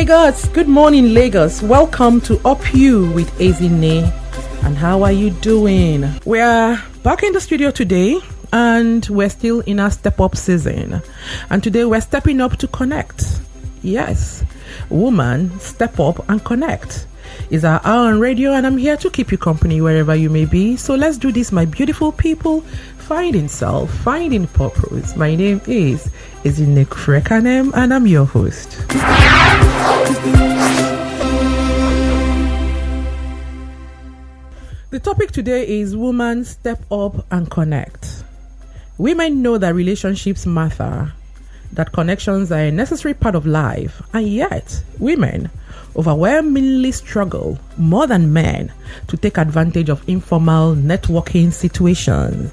Lagos. Good morning, Lagos. Welcome to Up You with Ezinne. And how are you doing? We are back in the studio today and we're still in our step up season. And today we're stepping up to connect. Yes, woman, step up and connect. Is our hour on radio, and I'm here to keep you company wherever you may be. So let's do this, my beautiful people. Finding self, finding purpose. My name is Ezinne Frekanem, and I'm your host. The topic today is woman, step up and connect. Women know that relationships matter, that connections are a necessary part of life, and yet women overwhelmingly struggle more than men to take advantage of informal networking situations.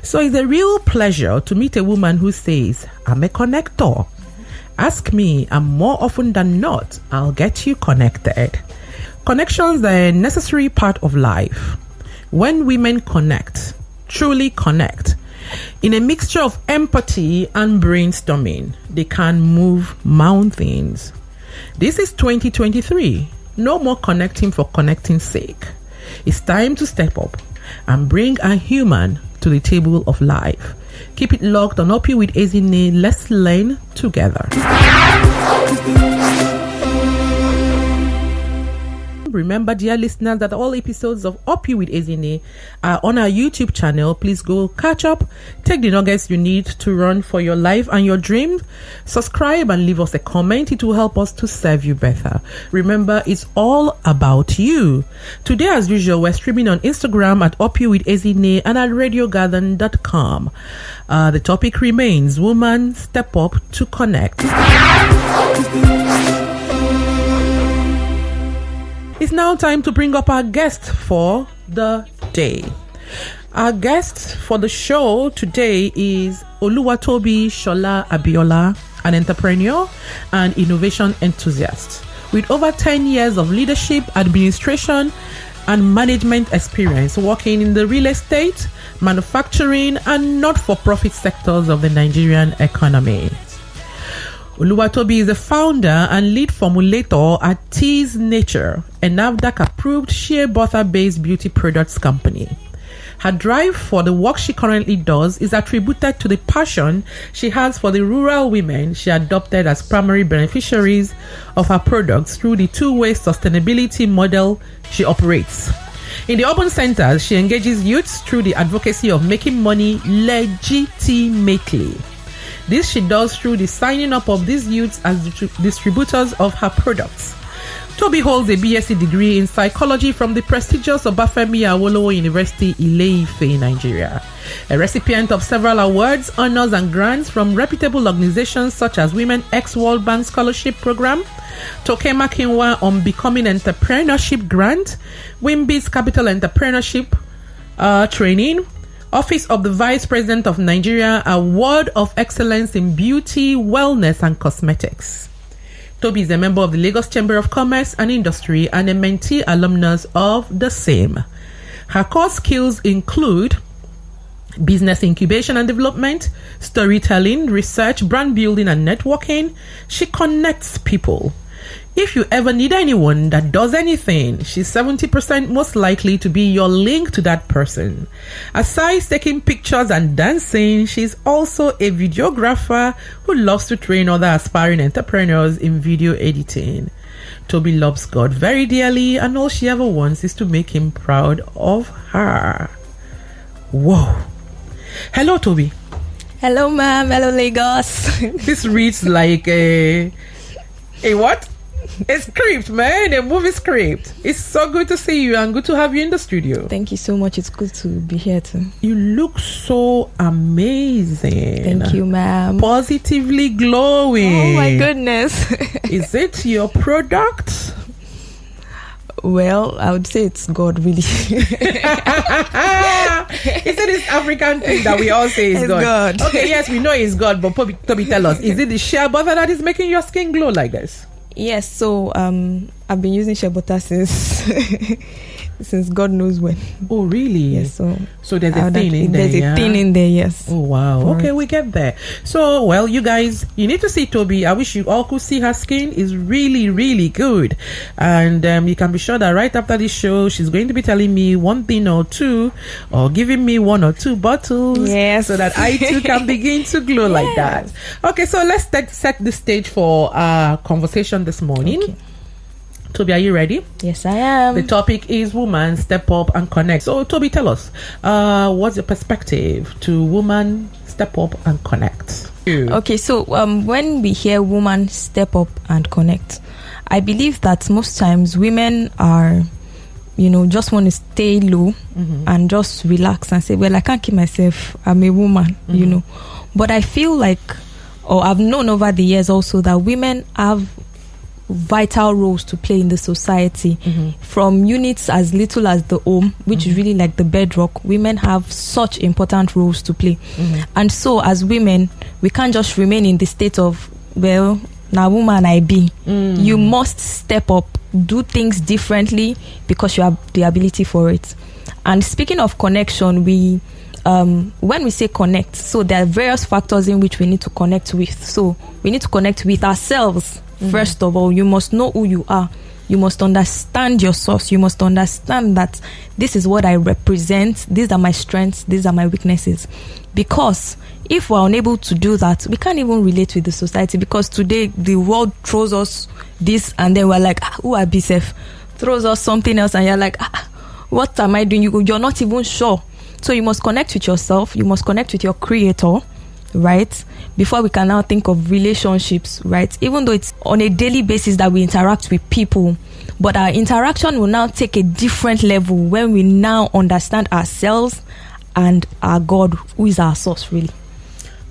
So it's a real pleasure to meet a woman who says, I'm a connector. Ask me, and more often than not, I'll get you connected. Connections are a necessary part of life. When women connect, truly connect, in a mixture of empathy and brainstorming, they can move mountains. This is 2023. No more connecting for connecting's sake. It's time to step up and bring a human to the table of life. Keep it locked on Up You with Ezinne. Let's learn together. Remember, dear listeners, that all episodes of Up You with Ezinne are on our YouTube channel. Please go catch up, take the nuggets you need to run for your life and your dreams. Subscribe and leave us a comment. It will help us to serve you better. Remember, it's all about you. Today, as usual, we're streaming on Instagram at Up You with Ezinne and at radiogarden.com. The topic remains woman, step up to connect. It's now time to bring up our guest for the day. Our guest for the show today is Oluwatobi Sola Abiola, an entrepreneur and innovation enthusiast with over 10 years of leadership, administration, and management experience working in the real estate, manufacturing, and not-for-profit sectors of the Nigerian economy. Oluwatobi is the founder and lead formulator at Tease Nature, a NAFDAC-approved shea butter-based beauty products company. Her drive for the work she currently does is attributed to the passion she has for the rural women she adopted as primary beneficiaries of her products through the two-way sustainability model she operates. In the urban centers, she engages youths through the advocacy of making money legitimately. This she does through the signing up of these youths as distributors of her products. Toby holds a BSc degree in psychology from the prestigious Obafemi Awolowo University, Ile-Ife, Nigeria. A recipient of several awards, honors, and grants from reputable organizations such as Women X World Bank Scholarship Program, Tokema Kinwa on Becoming Entrepreneurship Grant, Wimbi's Capital Entrepreneurship Training, Office of the Vice President of Nigeria Award of Excellence in Beauty, Wellness and Cosmetics. Toby is a member of the Lagos Chamber of Commerce and Industry and a mentee alumnus of the same. Her core skills include business incubation and development, storytelling, research, brand building and networking. She connects people. If you ever need anyone that does anything, she's 70% most likely to be your link to that person. Aside taking pictures and dancing, she's also a videographer who loves to train other aspiring entrepreneurs in video editing. Toby loves God very dearly, and all she ever wants is to make him proud of her. Whoa. Hello, Toby. Hello, ma'am. Hello, Lagos. This reads like a what? A script, man. A movie script. It's so good to see you and good to have you in the studio. Thank you so much. It's good to be here too. You look so amazing. Thank you, ma'am. Positively glowing. Oh my goodness. Is it your product? Well, I would say it's God, really. Is it this African thing that we all say is it's God? God? Okay, yes, we know it's God, but Toby, tell us, is it the shea butter that is making your skin glow like this? Yes, so I've been using shea butter since God knows when. Oh, really? Yes. So there's a thing in there. There's a thing in there. Yes. Oh, wow. Okay, Right. we get there. So, well, you guys, you need to see Toby. I wish you all could see her skin is really, really good. And you can be sure that right after this show, she's going to be telling me one thing or two, or giving me one or two bottles. Yes. So that I too can begin to glow like that. Okay, so let's set the stage for our conversation this morning. Okay. Toby, are you ready? Yes, I am. The topic is woman step up and connect. So, Toby, tell us, what's your perspective to woman step up and connect? Okay, so when we hear woman step up and connect, I believe that most times women are, just want to stay low and just relax and say, well, I can't keep myself, I'm a woman, But I feel like, or I've known over the years also, that women have vital roles to play in the society, from units as little as the home, which is really like the bedrock. Women have such important roles to play, and so as women we can't just remain in the state of, well, now woman I be. You must step up, do things differently, because you have the ability for it. And speaking of connection, we when we say connect, so there are various factors in which we need to connect with. So we need to connect with ourselves. First of all, you must know who you are. You must understand your source. You must understand that this is what I represent. These are my strengths. These are my weaknesses. Because if we're unable to do that, we can't even relate with the society. Because today the world throws us this, and then we're like, who are BSF? Throws us something else, and you're like, what am I doing? You're not even sure. So you must connect with yourself. You must connect with your creator, right? Before we can now think of relationships, right? Even though it's on a daily basis that we interact with people, but our interaction will now take a different level when we now understand ourselves and our God, who is our source, really.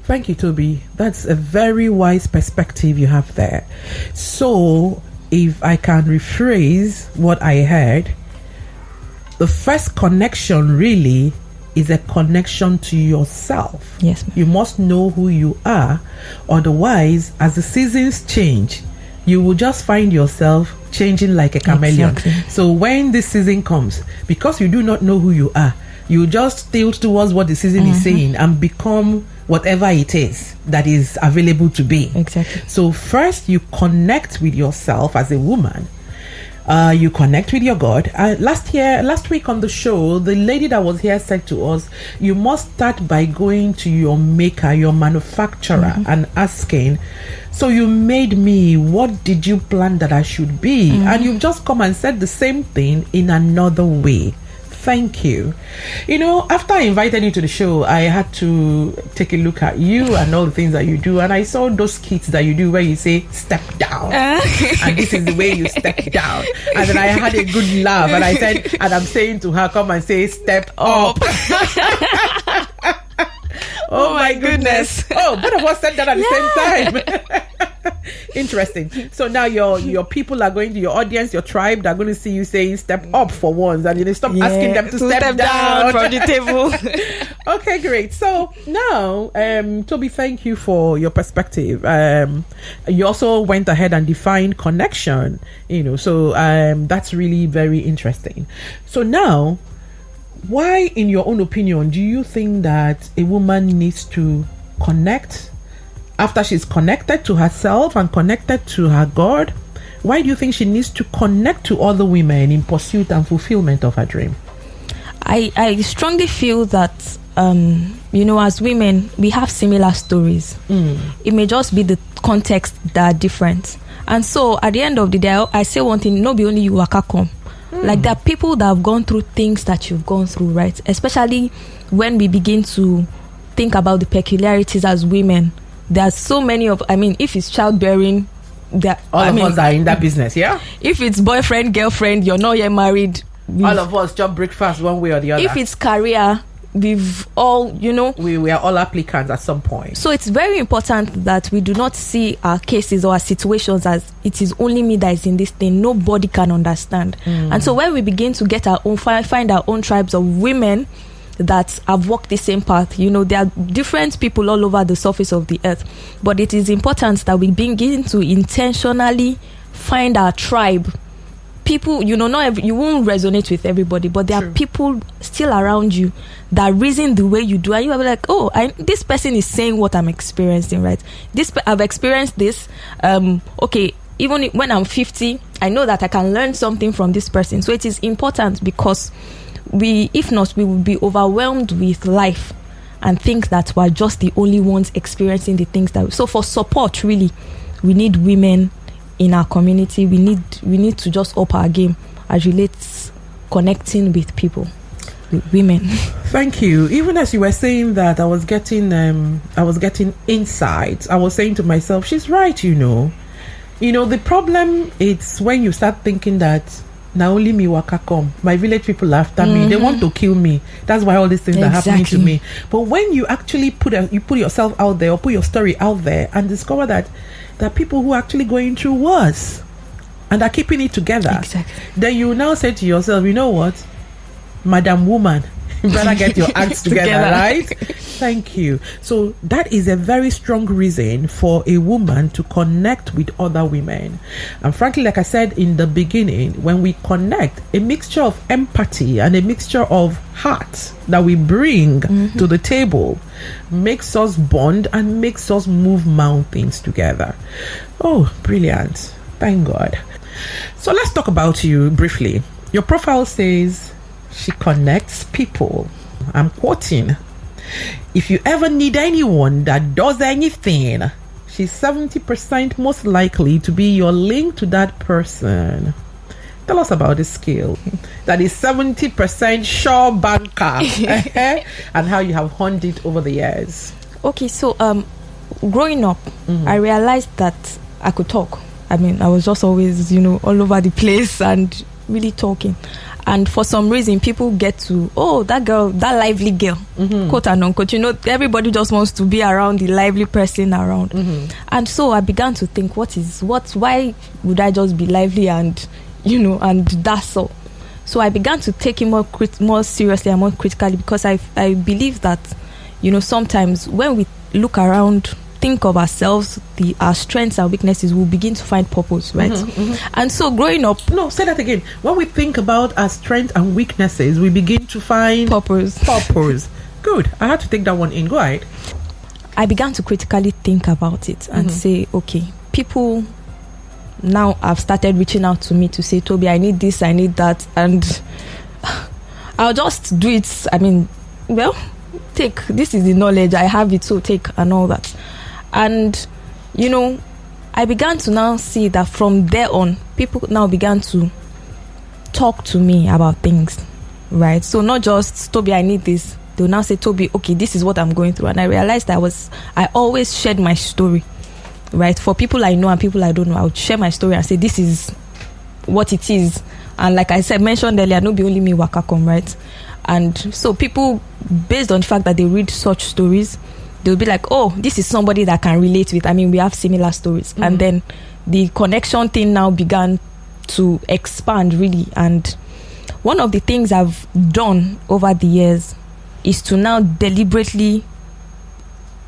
Thank you, Toby. That's a very wise perspective you have there. So, if I can rephrase what I heard, the first connection really is a connection to yourself. Yes, ma'am. You must know who you are. Otherwise, as the seasons change, you will just find yourself changing like a chameleon. Exactly. So when this season comes, because you do not know who you are, you just tilt towards what the season is saying and become whatever it is that is available to be. Exactly. So first, you connect with yourself as a woman. You connect with your God. Last week on the show, the lady that was here said to us, you must start by going to your maker, your manufacturer, and asking, so you made me, what did you plan that I should be? And you've just come and said the same thing in another way. Thank you. After I invited you to the show, I had to take a look at you and all the things that you do, and I saw those skits that you do where you say step down, and this is the way you step down, and then I had a good laugh, and I said, and I'm saying to her, come and say step up. Oh my goodness. Oh, both of us said that at the same time. Interesting. So now your people are going to, your audience, your tribe, they're going to see you saying step up for once, and you stop asking them to step down from the table. Okay, great. So now, Toby, thank you for your perspective. You also went ahead and defined connection, so that's really very interesting. So now, why, in your own opinion, do you think that a woman needs to connect after she's connected to herself and connected to her God? Why do you think she needs to connect to other women in pursuit and fulfillment of her dream? I strongly feel that, as women, we have similar stories. It may just be the context that are different. And so at the end of the day, I say one thing, no be only you waka come. Like, there are people that have gone through things that you've gone through, right? Especially when we begin to think about the peculiarities as women. There are so many if it's childbearing, all of us are in that business, yeah? If it's boyfriend, girlfriend, you're not yet married. All of us jump breakfast one way or the other. If it's career, we've all, we are all applicants at some point. So it's very important that we do not see our cases or our situations as it is only me that is in this thing. Nobody can understand. And so when we begin to get our own, find our own tribes of women that have walked the same path, there are different people all over the surface of the earth, but it is important that we begin to intentionally find our tribe people, you know, you won't resonate with everybody, but there True. are people still around you that reason the way you do, and you are like, oh, this person is saying what I'm experiencing, right? I've experienced this. Okay, even when I'm 50, I know that I can learn something from this person. So it is important, because if not, we will be overwhelmed with life and think that we're just the only ones experiencing the things that. So for support, really, we need women in our community. We need to just up our game as relates connecting with people, with women. Thank you. Even as you were saying that, I was getting insights. I was saying to myself, she's right. You know, the problem is when you start thinking that now only me waka come, my village people after me, they want to kill me. That's why all these things are happening to me. But when you actually put yourself out there, or put your story out there, and discover that there are people who are actually going through worse and are keeping it together, then you now say to yourself, you know what, Madam Woman, you better get your acts together, right? Thank you. So that is a very strong reason for a woman to connect with other women. And frankly, like I said in the beginning, when we connect, a mixture of empathy and a mixture of heart that we bring to the table makes us bond and makes us move mountains together. Oh, brilliant. Thank God. So let's talk about you briefly. Your profile says she connects people. I'm quoting, if you ever need anyone that does anything, she's 70% most likely to be your link to that person. Tell us about this skill that is 70% sure banker and how you have honed it over the years. Okay, so growing up, I realized that I could talk. I mean, I was just always, all over the place and really talking. And for some reason, people get to, oh, that girl, that lively girl, quote and unquote. Everybody just wants to be around the lively person around. And so I began to think, why would I just be lively and, and that's all. So I began to take it more seriously and more critically, because I believe that, sometimes when we look around, think of ourselves, our strengths and weaknesses, will begin to find purpose, right? And so growing up... No, say that again. When we think about our strengths and weaknesses, we begin to find... Purpose. Good. I had to take that one in. Go ahead. I began to critically think about it and say, okay, people now have started reaching out to me to say, Toby, I need this, I need that. And I'll just do it. I mean, well, this is the knowledge, I have it, so take, and all that. And, I began to now see that from there on, people now began to talk to me about things, right? So not just, Toby, I need this. They'll now say, Toby, okay, this is what I'm going through. And I realized I always shared my story, right? For people I know and people I don't know, I would share my story and say, this is what it is. And like I said, mentioned earlier, no be only me waka come, right? And so people, based on the fact that they read such stories, they'll be like, oh, this is somebody that I can relate with. I mean, we have similar stories. And then the connection thing now began to expand, really. And one of the things I've done over the years is to now deliberately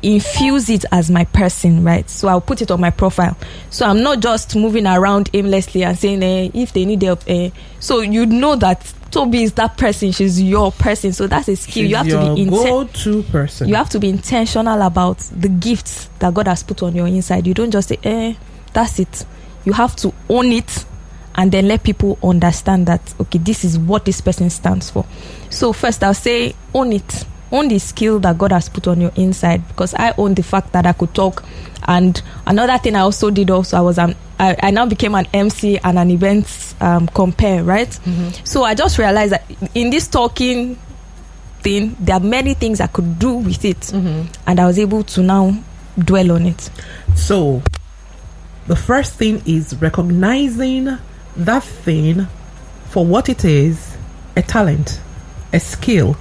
infuse it as my person, right? So I'll put it on my profile. So I'm not just moving around aimlessly and saying, if they need help. So you know that Toby is that person. She's your person. So that's a skill. She's you have to be go-to person. You have to be intentional about the gifts that God has put on your inside. You don't just say, that's it. You have to own it and then let people understand that, okay, this is what this person stands for. So first I'll say, own it. Own the skill that God has put on your inside, because I own the fact that I could talk. And another thing I also did I now became an MC and an event compare, right? So I just realized that in this talking thing, there are many things I could do with it, and I was able to now dwell on it. So the first thing is recognizing that thing for what it is, a talent, a skill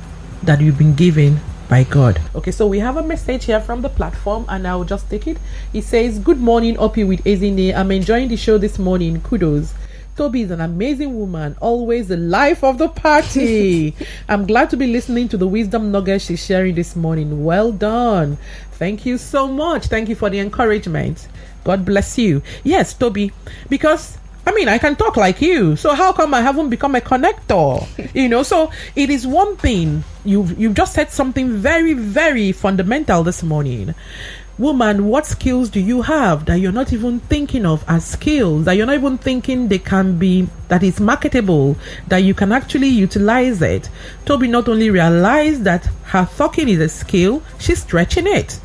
that you've been given by God. Okay, so we have a message here from the platform and I'll just take it. It says, good morning, UpyouwithEzinne. I'm enjoying the show this morning. Kudos. Toby is an amazing woman, always the life of the party. I'm glad to be listening to the wisdom nuggets she's sharing this morning. Well done. Thank you so much. Thank you for the encouragement. God bless you. Yes, Toby, because I mean, I can talk like you, so how come I haven't become a connector? So it is one thing. You've just said something very, very fundamental this morning. Woman, what skills do you have that you're not even thinking of as skills, that you're not even thinking that is marketable, that you can actually utilize it? Toby not only realized that her talking is a skill, she's stretching it.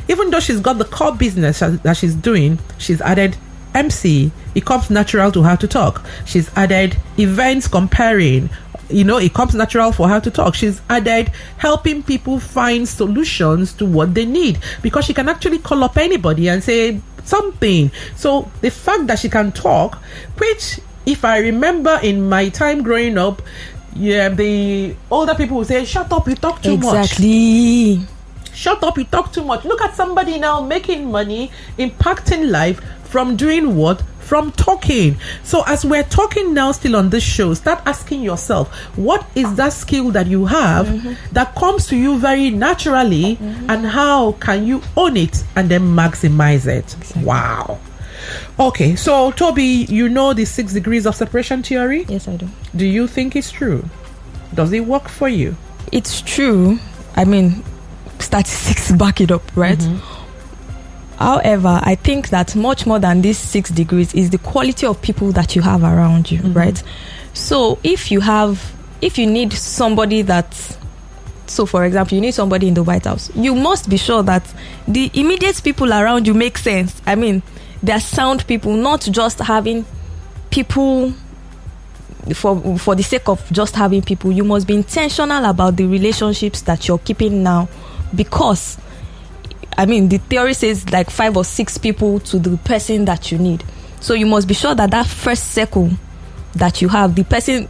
Even though she's got the core business that she's doing, she's added MC. It comes natural to her to talk. She's added events comparing. It comes natural for her to talk. She's added helping people find solutions to what they need, because she can actually call up anybody and say something. So the fact that she can talk, which if I remember in my time growing up, the older people would say, shut up, you talk too much. Exactly. Shut up, you talk too much. Look at somebody now making money, impacting life from doing what? From talking. So as we're talking now still on this show, start asking yourself, what is that skill that you have that comes to you very naturally, and how can you own it and then maximize it? Exactly. Wow. Okay, so Toby, the 6 degrees of separation theory? Yes, I do. Do you think it's true? Does it work for you? It's true. I mean, statistics back it up, right? However, I think that much more than these 6 degrees is the quality of people that you have around you, right? So if you need somebody for example, you need somebody in the White House, you must be sure that the immediate people around you make sense. I mean, they're sound people, not just having people for the sake of just having people. You must be intentional about the relationships that you're keeping now, because I mean, the theory says like 5 or 6 people to the person that you need. So you must be sure that first circle that you have, the person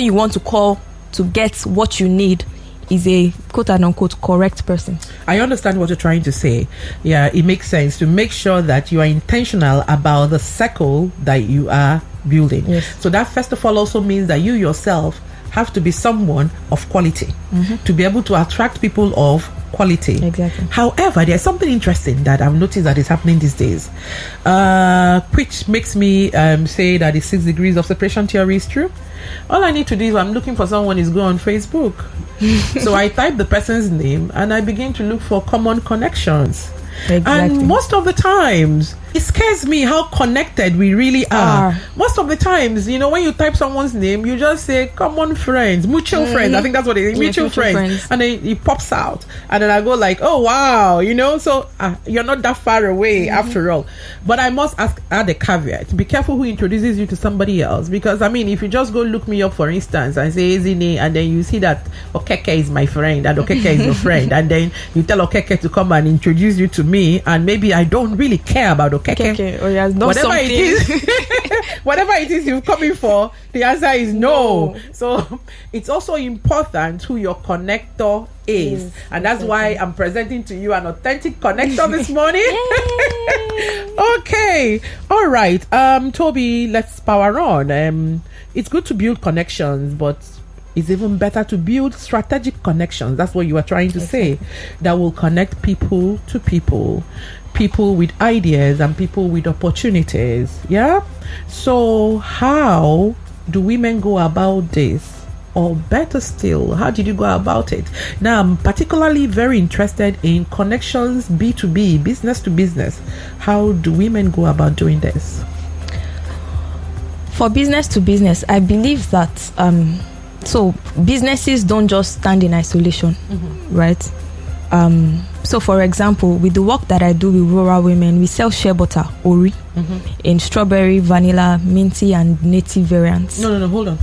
you want to call to get what you need, is a quote and unquote correct person. I understand what you're trying to say. Yeah, it makes sense to make sure that you are intentional about the circle that you are building. Yes. So that first of all also means that you yourself have to be someone of quality to be able to attract people of quality. Exactly. However, there's something interesting that I've noticed that is happening these days, which makes me say that the 6 degrees of separation theory is true. All I need to do is, I'm looking for someone, is go on Facebook. So I type the person's name and I begin to look for common connections. Exactly. And most of the times, it scares me how connected we really are. Most of the times, when you type someone's name, you just say common friends, mutual friends. I think that's what it is, mutual friends. And then it pops out. And then I go like, oh, wow, so you're not that far away after all. But I must add a caveat. Be careful who introduces you to somebody else. Because, I mean, if you just go look me up, for instance, and say Ezinne, and then you see that Okeke is my friend, and Okeke is your friend, and then you tell Okeke to come and introduce you to me, and maybe I don't really care about Okeke. Oh, yeah, whatever it is you're coming for, the answer is no. So it's also important who your connector is. Yes, and that's why I'm presenting to you an authentic connector this morning. Okay, all right, Toby, let's power on. It's good to build connections, but it's even better to build strategic connections. That's what you are trying to say, that will connect people to people with ideas and people with opportunities. Yeah. So how do women go about this? Or better still, how did you go about it? Now, I'm particularly very interested in connections, B2B, business to business. How do women go about doing this? For business to business, I believe that so businesses don't just stand in isolation, right? So for example, with the work that I do with rural women, we sell shea butter, Ori, in strawberry, vanilla, minty, and native variants. No, hold on.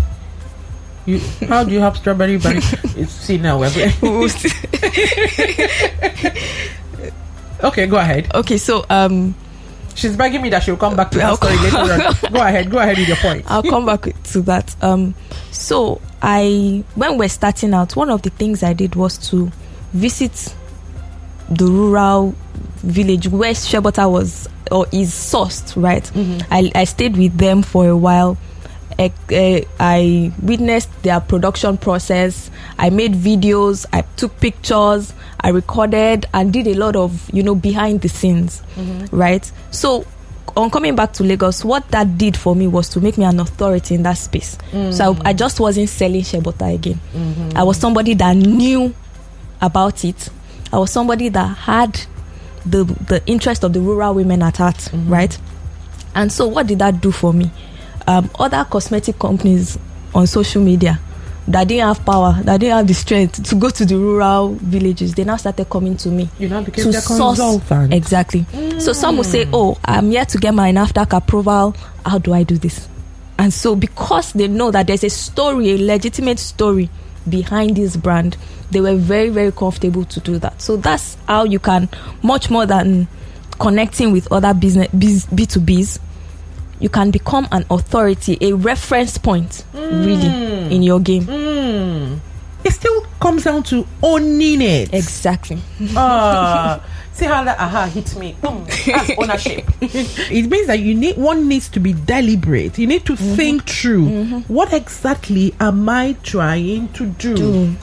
How do you have strawberry, vanilla? See now, we're Okay, go ahead. Okay, so she's begging me that she'll come back to that story later on. Go ahead with your point. I'll come back to that. So when we're starting out, one of the things I did was to visit the rural village where shea butter was or is sourced, right? I stayed with them for a while. I witnessed their production process. I made videos, I took pictures, I recorded and did a lot of behind the scenes, right? So on coming back to Lagos, what that did for me was to make me an authority in that space. So I just wasn't selling shea butter again. I was somebody that knew about it. I was somebody that had the interest of the rural women at heart, right? And so what did that do for me? Other cosmetic companies on social media that didn't have power, that didn't have the strength to go to the rural villages, they now started coming to me. You know, because they're consultant. Exactly. So some will say, oh, I'm here to get my NAFDAC approval. How do I do this? And so because they know that there's a story, a legitimate story behind this brand, they were very, very comfortable to do that. So that's how you can, much more than connecting with other business B2Bs, you can become an authority, a reference point, really, in your game. It still comes down to owning it. Exactly. See how that aha hits me. Boom. That's ownership. It means that one needs to be deliberate. You need to think through what exactly am I trying to do.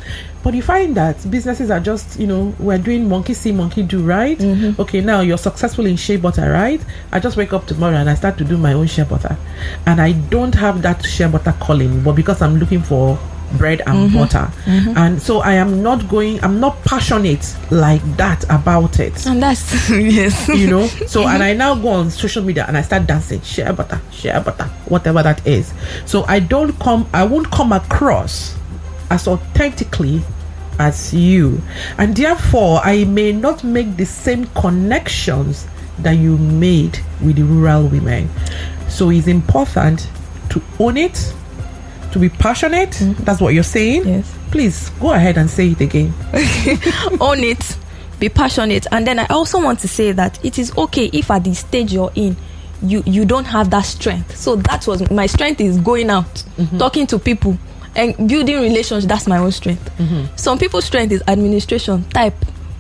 But you find that businesses are just, we're doing monkey see, monkey do, right? Okay, now you're successful in shea butter, right? I just wake up tomorrow and I start to do my own shea butter. And I don't have that shea butter calling, but because I'm looking for bread and butter. And so I'm not passionate like that about it. And that's, yes. So, and I now go on social media and I start dancing, shea butter, whatever that is. So I won't come across as authentically as you, and therefore I may not make the same connections that you made with the rural women. So it's important to own it, to be passionate. That's what you're saying. Yes. Please go ahead and say it again. Own it, be passionate. And then I also want to say that it is okay if at the stage you're in, you don't have that strength. So that was my strength, is going out, talking to people and building relations. That's my own strength. Some people's strength is administration, type,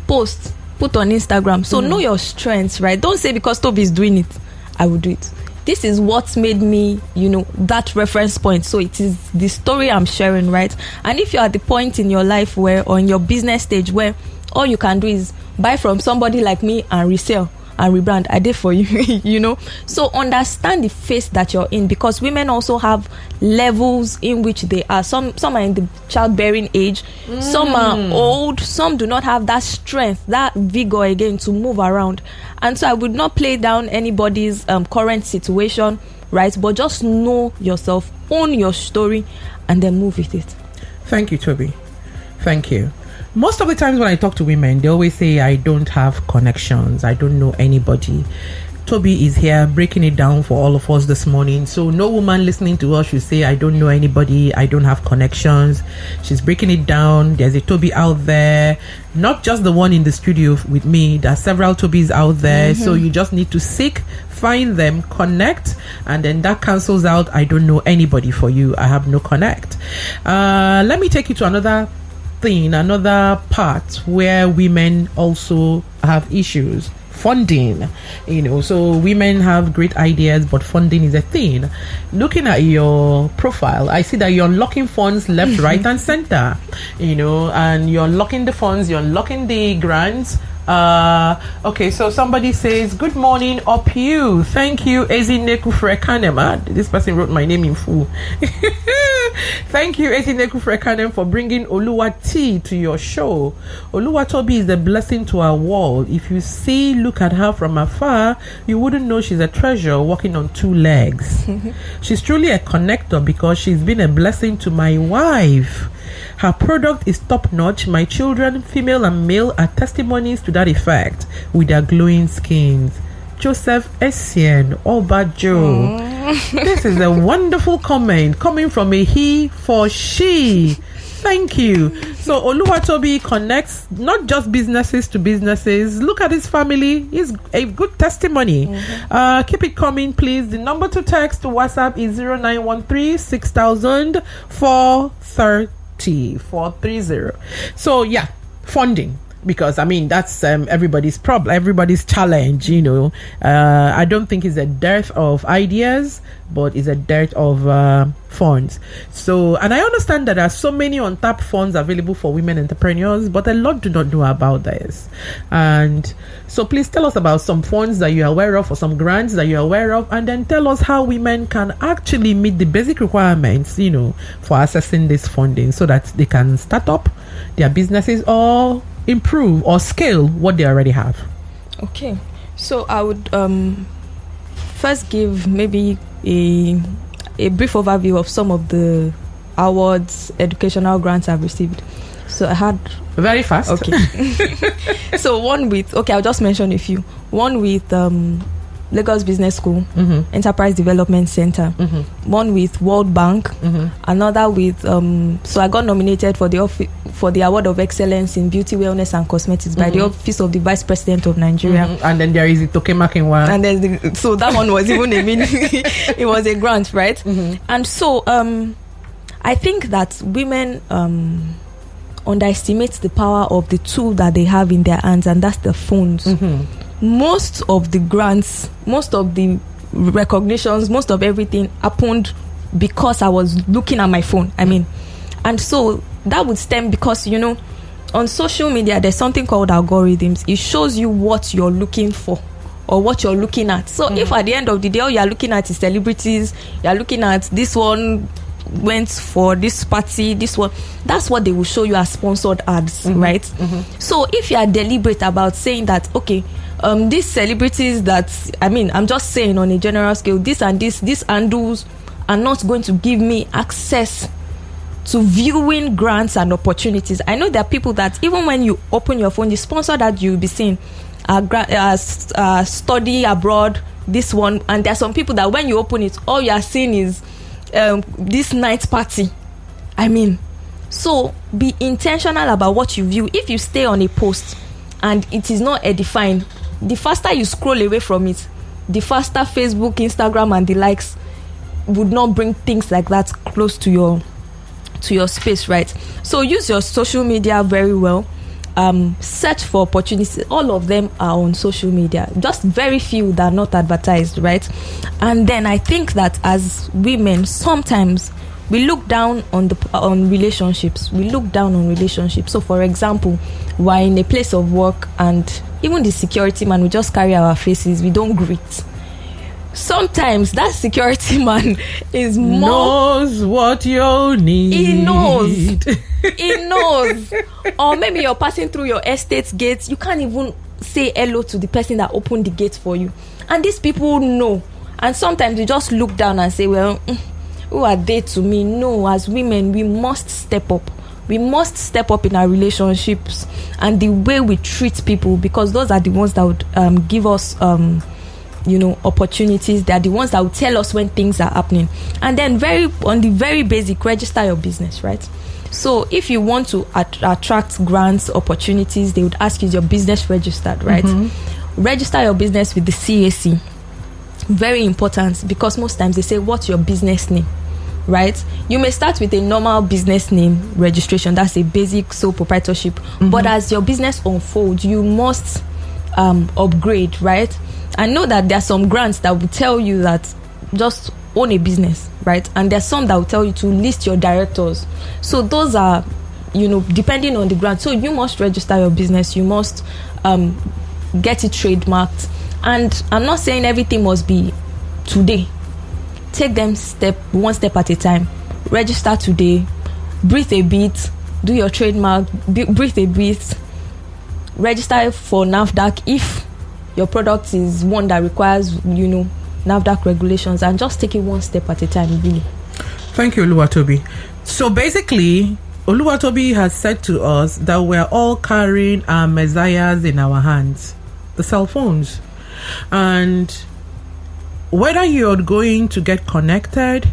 post, put on Instagram. So know your strengths, right? Don't say because Toby is doing it, I will do it. This is what made me, that reference point. So it is the story I'm sharing, right? And if you're at the point in your life where, or in your business stage where all you can do is buy from somebody like me and resell and rebrand, I did for you. So understand the phase that you're in, because women also have levels in which they are. Some are in the childbearing age, some are old, some do not have that strength, that vigor again to move around. And so I would not play down anybody's current situation, right? But just know yourself, own your story, and then move with it. Thank you, Toby. Thank you. Most of the times when I talk to women, they always say, I don't have connections, I don't know anybody. Toby is here breaking it down for all of us this morning. So no woman listening to us should say, I don't know anybody, I don't have connections. She's breaking it down. There's a Toby out there, not just the one in the studio with me. There are several Tobys out there. So you just need to find them, connect, and then that cancels out, I don't know anybody for you. I have no connect. Let me take you to another part where women also have issues. Funding, so women have great ideas, but funding is a thing. Looking at your profile, I see that you're unlocking funds left, right, and center, and you're unlocking the funds, you're unlocking the grants. Okay, so somebody says, good morning, up you. Thank you, Ezinne Kufrekanem. This person wrote my name in full. Thank you, Ezinne Kufrekanem, for bringing Oluwati to your show. Oluwatobi is a blessing to our world. If you look at her from afar, you wouldn't know she's a treasure walking on two legs. She's truly a connector because she's been a blessing to my wife. Her product is top-notch. My children, female and male, are testimonies to that effect with their glowing skins. Joseph Essien Obajo. This is a wonderful comment coming from a he for she. Thank you. So Oluwatobi connects not just businesses to businesses. Look at his family. He's a good testimony. Keep it coming, please. The number to text to WhatsApp is 0913 6000 430. So yeah, funding. because I mean that's everybody's problem, everybody's challenge. I don't think it's a dearth of ideas, but it's a dearth of funds. So, and I understand that there are so many untapped funds available for women entrepreneurs, but a lot do not know about this. And so please tell us about some funds that you're aware of, or some grants that you're aware of, and then tell us how women can actually meet the basic requirements, for accessing this funding, so that they can start up their businesses or improve or scale what they already have. Okay, so I would first give maybe a brief overview of some of the awards, educational grants I've received. So I had very fast. Okay. So I'll just mention a few. One with Lagos Business School, Enterprise Development Center, one with World Bank, another with so I got nominated for the Award of Excellence in Beauty, Wellness and Cosmetics by the Office of the Vice President of Nigeria. And then there is the Tokemakin one. And then so that one was even it was a grant, right? And so I think that women underestimate the power of the tool that they have in their hands, and that's the phones. Most of the grants, most of the recognitions, most of everything happened because I was looking at my phone. And so that would stem because, on social media, there's something called algorithms. It shows you what you're looking for or what you're looking at. So if at the end of the day, all you're looking at is celebrities, you're looking at this one went for this party, this one, that's what they will show you as sponsored ads, right? So if you are deliberate about saying that, okay, these celebrities that, I'm just saying on a general scale, this and this, these handles are not going to give me access to viewing grants and opportunities. I know there are people that even when you open your phone, the sponsor that you'll be seeing study abroad, this one, and there are some people that when you open it, all you are seeing is this night party. So be intentional about what you view. If you stay on a post and it is not edifying, the faster you scroll away from it, the faster Facebook, Instagram and the likes would not bring things like that close to your space, right? So use your social media very well. Search for opportunities. All of them are on social media, just very few that are not advertised, right? And then I think that as women, sometimes we look down on relationships. So for example, we're in a place of work and even the security man, we just carry our faces, we don't greet. Sometimes that security man is knows what you need. He knows. Or maybe you're passing through your estate's gates, you can't even say hello to the person that opened the gate for you. And these people know. And sometimes you just look down and say, well, who are they to me? No, as women, we must step up. We must step up in our relationships and the way we treat people, because those are the ones that would give us opportunities. They are the ones that will tell us when things are happening. And then on the very basic, register your business, right? So if you want to attract grants, opportunities, they would ask you, is your business registered, right? Register your business with the CAC. Very important, because most times they say, what's your business name, right? You may start with a normal business name registration, that's a basic sole proprietorship. But as your business unfolds, you must upgrade, right? I know that there are some grants that will tell you that just own a business, right? And there's some that will tell you to list your directors. So those are, depending on the grant. So you must register your business. You must get it trademarked. And I'm not saying everything must be today. Take them one step at a time. Register today. Breathe a bit. Do your trademark. Breathe a bit. Register for NAFDAC if your product is one that requires, NAFDAC regulations, and just take it one step at a time, really. Thank you, Oluwatobi. So basically, Oluwatobi has said to us that we're all carrying our messiahs in our hands, the cell phones. And whether you're going to get connected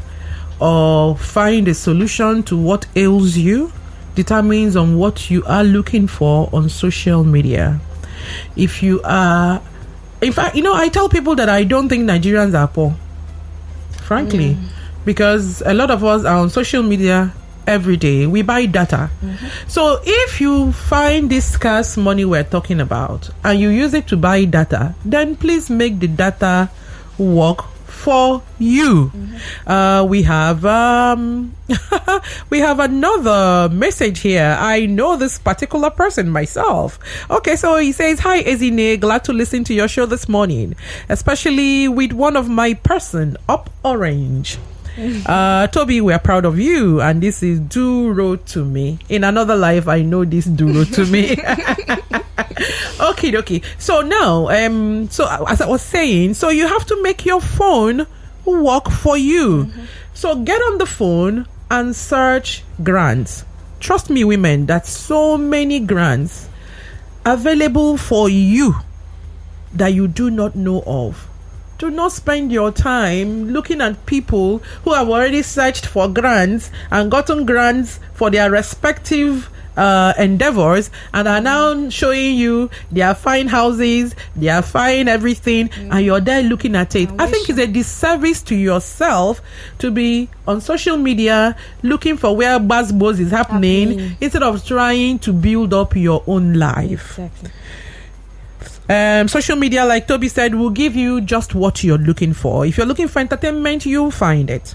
or find a solution to what ails you determines on what you are looking for on social media. If you are, in fact, I tell people that I don't think Nigerians are poor, frankly, because a lot of us are on social media every day. We buy data. So if you find this scarce money we're talking about and you use it to buy data, then please make the data work for you. We have we have another message here. I know this particular person myself. Okay, so he says, "Hi Ezinne, glad to listen to your show this morning, especially with one of my person up orange. Toby, we are proud of you, and this is Duro to me. In another life, I know this Duro to me." Okay. So now, so as I was saying, so you have to make your phone work for you. So get on the phone and search grants. Trust me, women, that's so many grants available for you that you do not know of. Do not spend your time looking at people who have already searched for grants and gotten grants for their respective endeavors and are now showing you their fine houses, their fine everything, and you're there looking at it. I think it's a disservice to yourself to be on social media looking for where buzz is happening instead of trying to build up your own life. Exactly. Social media, like Toby said, will give you just what you're looking for. If you're looking for entertainment, you'll find it.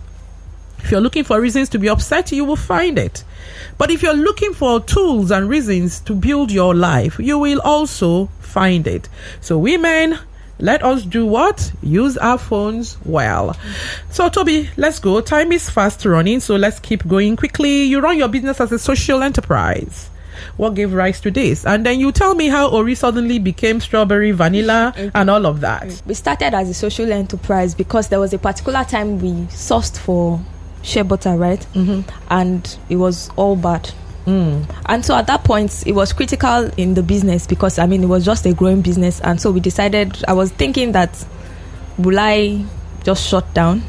If you're looking for reasons to be upset, you will find it. But if you're looking for tools and reasons to build your life, you will also find it. So women, let us do what? Use our phones well. So Toby, let's go. Time is fast running, so let's keep going quickly. You run your business as a social enterprise. What gave rise to this? And then you tell me how Ori suddenly became strawberry vanilla and all of that. We started as a social enterprise because there was a particular time we sourced for shea butter, right? And it was all bad. And so at that point, it was critical in the business because, it was just a growing business. And so we decided, I was thinking that, will I just shut down?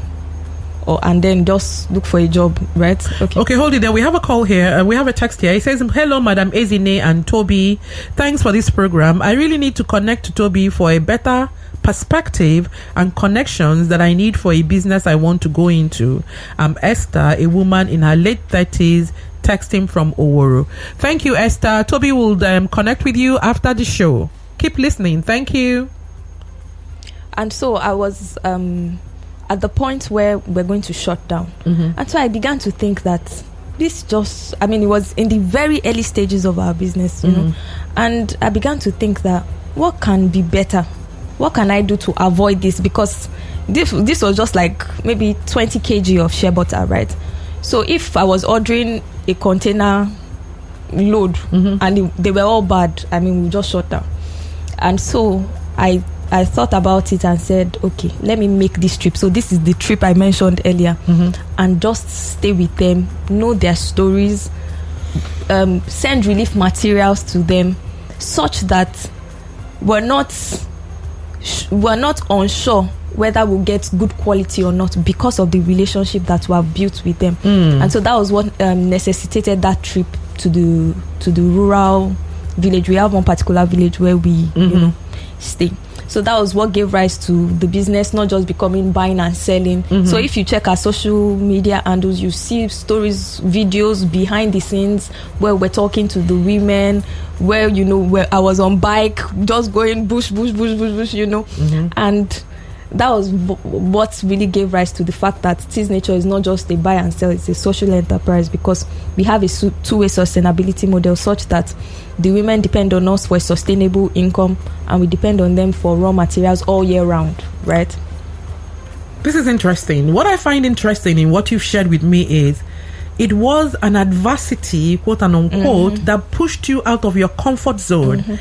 And then just look for a job, right? Okay, hold it there. We have a call here. We have a text here. It says, "Hello, Madam Ezinne and Toby. Thanks for this program. I really need to connect to Toby for a better perspective and connections that I need for a business I want to go into. I'm Esther, a woman in her late 30s, texting from Oworo." Thank you, Esther. Toby will connect with you after the show. Keep listening. Thank you. And so I was at the point where we're going to shut down. And so I began to think that this just, it was in the very early stages of our business, you know. And I began to think that, what can be better? What can I do to avoid this? Because this was just like maybe 20 kg of shea butter, right? So if I was ordering a container load and they were all bad, we just shut down. And so I thought about it and said, okay, let me make this trip. So this is the trip I mentioned earlier. And just stay with them, know their stories, send relief materials to them, such that we're not unsure whether we'll get good quality or not because of the relationship that we have built with them. And so that was what necessitated that trip to the rural village. We have one particular village where we stay. So that was what gave rise to the business, not just becoming buying and selling. So if you check our social media handles, you see stories, videos behind the scenes where we're talking to the women, where where I was on bike, just going bush, and that was what really gave rise to the fact that Tease Nature is not just a buy and sell, it's a social enterprise, because we have a two-way sustainability model such that the women depend on us for a sustainable income and we depend on them for raw materials all year round, right? This is interesting. What I find interesting in what you've shared with me is it was an adversity, quote and unquote, that pushed you out of your comfort zone.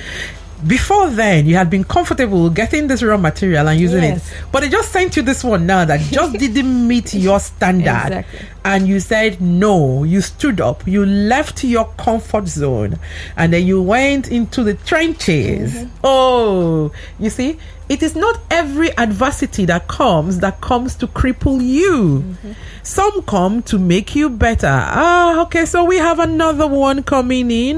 Before then, you had been comfortable getting this raw material and using it, but it just sent you this one now that just didn't meet your standard. And you said no. You stood up, you left your comfort zone, and then you went into the trenches. Oh, you see, it is not every adversity that comes to cripple you. Some come to make you better. Okay, so we have another one coming in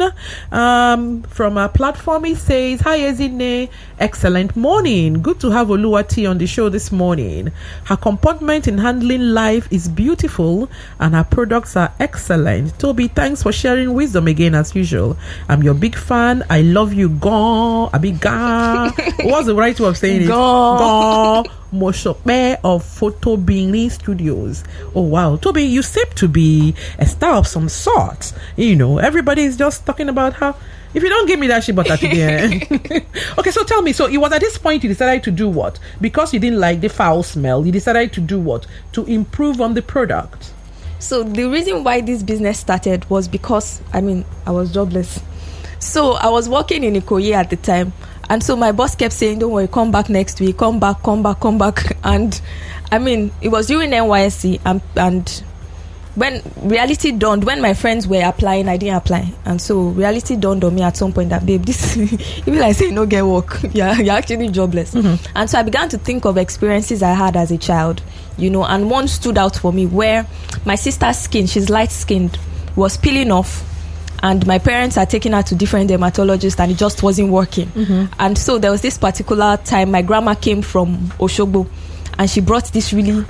from our platform. He says, says, "Hi Ezinne, excellent morning. Good to have Oluwati on the show this morning. Her comportment in handling life is beautiful and her products are excellent. Toby, thanks for sharing wisdom again as usual. I'm your big fan. I love you. Gone. A big ga. What's the right way of saying it? Gone. Moshope of Photo Bini Studios." Oh wow, Toby, you seem to be a star of some sort. You know, everybody is just talking about how, if you don't give me that shit butter today. Okay, so tell me, so it was at this point you decided to do what? Because you didn't like the foul smell, you decided to do what? To improve on the product. So the reason why this business started was because, I was jobless. So I was working in Ikoyi at the time. And so my boss kept saying, "Don't worry, come back next week, come back. And it was during NYSC, and when reality dawned, when my friends were applying, I didn't apply. And so reality dawned on me at some point that, babe, this, even like saying no get work, you're actually jobless. And so I began to think of experiences I had as a child, and one stood out for me where my sister's skin, she's light skinned, was peeling off. And my parents had taken her to different dermatologists and it just wasn't working. And so there was this particular time my grandma came from Oshogbo and she brought this really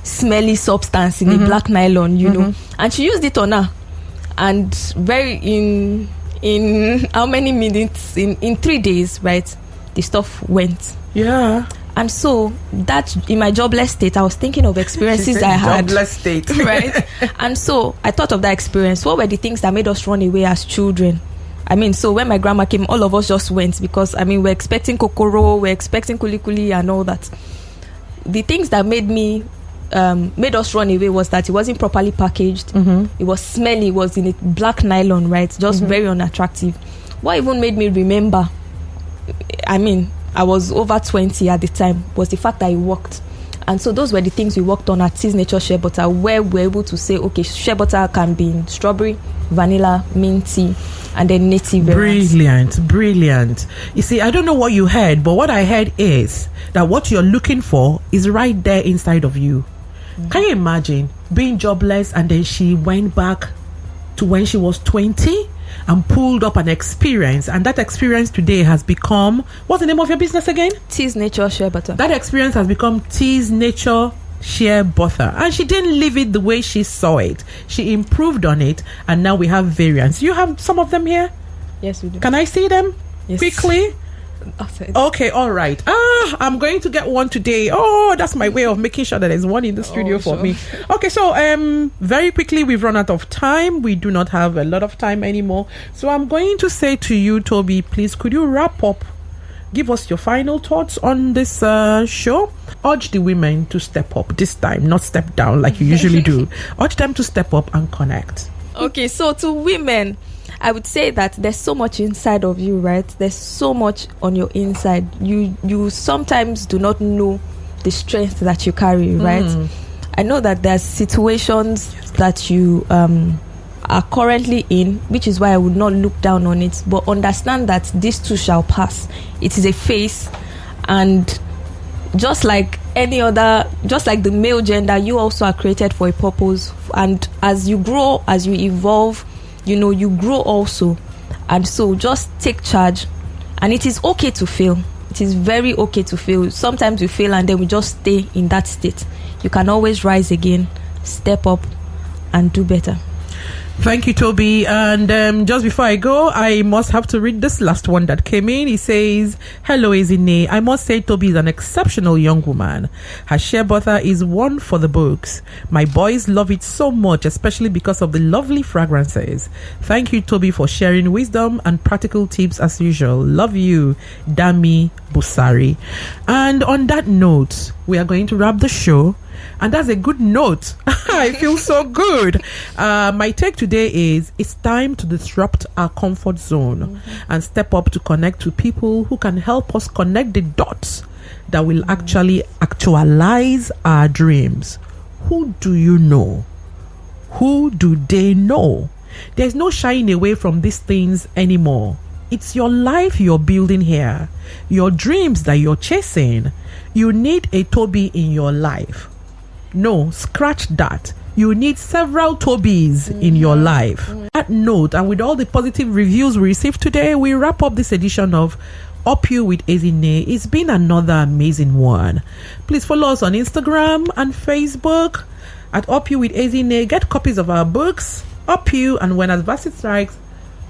smelly substance in a black nylon, and she used it on her. And in how many minutes? In 3 days, right? The stuff went. Yeah. And so that in my jobless state, I was thinking of experiences I had. Jobless state. Right? And so I thought of that experience. What were the things that made us run away as children? So when my grandma came, all of us just went because, we're expecting kokoro, we're expecting kuli and all that. The things that made us run away was that it wasn't properly packaged. It was smelly, it was in a black nylon, right? Just very unattractive. What even made me remember, I was over 20 at the time, was the fact that it worked. And so those were the things we worked on at Tea's Nature Shea Butter, where we're able to say, okay, shea butter can be in strawberry, vanilla, mint tea, and then native variants. Brilliant. You see, I don't know what you heard, but what I heard is that what you're looking for is right there inside of you. Can you imagine being jobless and then she went back to when she was 20 and pulled up an experience, and that experience today has become, what's the name of your business again? Tea's Nature Shea Butter. That experience has become Tea's Nature Shea Butter, and she didn't leave it the way she saw it. She improved on it, and now we have variants. You have some of them here? Yes, we do. Can I see them? Yes. Quickly? Okay, all right. I'm going to get one today. Oh, that's my way of making sure that there's one in the studio for me. Okay, so very quickly, we've run out of time. We do not have a lot of time anymore. So I'm going to say to you, Toby, please, could you wrap up? Give us your final thoughts on this show. Urge the women to step up this time, not step down like you usually do. Urge them to step up and connect. Okay, so to women, I would say that there's so much inside of you, right? There's so much on your inside. You sometimes do not know the strength that you carry, right? I know that there's situations that you are currently in, which is why I would not look down on it, but understand that this too shall pass. It is a phase, and just like any other, just like the male gender, you also are created for a purpose. And as you grow, as you evolve, you grow also. And so just take charge. And it is okay to fail. It is very okay to fail. Sometimes we fail and then we just stay in that state. You can always rise again, step up, and do better. Thank you, Toby. And just before I go, I must have to read this last one that came in. He says, "Hello, Ezinne. I must say Toby is an exceptional young woman. Her shea butter is one for the books. My boys love it so much, especially because of the lovely fragrances. Thank you, Toby, for sharing wisdom and practical tips as usual. Love you, Dami Busari." And on that note, we are going to wrap the show. And that's a good note. I feel so good. My take today is it's time to disrupt our comfort zone and step up to connect to people who can help us connect the dots that will actually actualize our dreams. Who do you know? Who do they know? There's no shying away from these things anymore. It's your life you're building here, your dreams that you're chasing. You need a Toby in your life. No, scratch that. you need several Tobis in your life. That note, and with all the positive reviews we received today, we wrap up this edition of Up You with Ezinne. It's been another amazing one. Please follow us on Instagram and Facebook at Up You with Ezinne. Get copies of our books, Up You and When Adversity Strikes,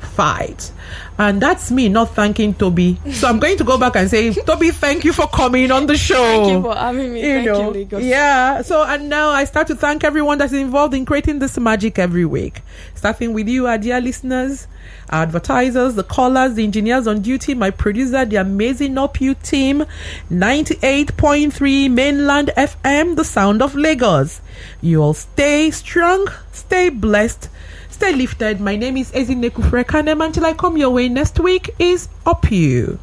Fight. And that's me not thanking Toby. So I'm going to go back and say, Toby, thank you for coming on the show. Thank you for having me. Thank you, Lagos. Yeah. So, and now I start to thank everyone that's involved in creating this magic every week. Starting with you, our dear listeners, our advertisers, the callers, the engineers on duty, my producer, the amazing UpYou team, 98.3 Mainland FM, the sound of Lagos. You all stay strong, stay blessed, stay lifted. My name is Ezinne Kufrekanem. Until I come your way next week is Up You.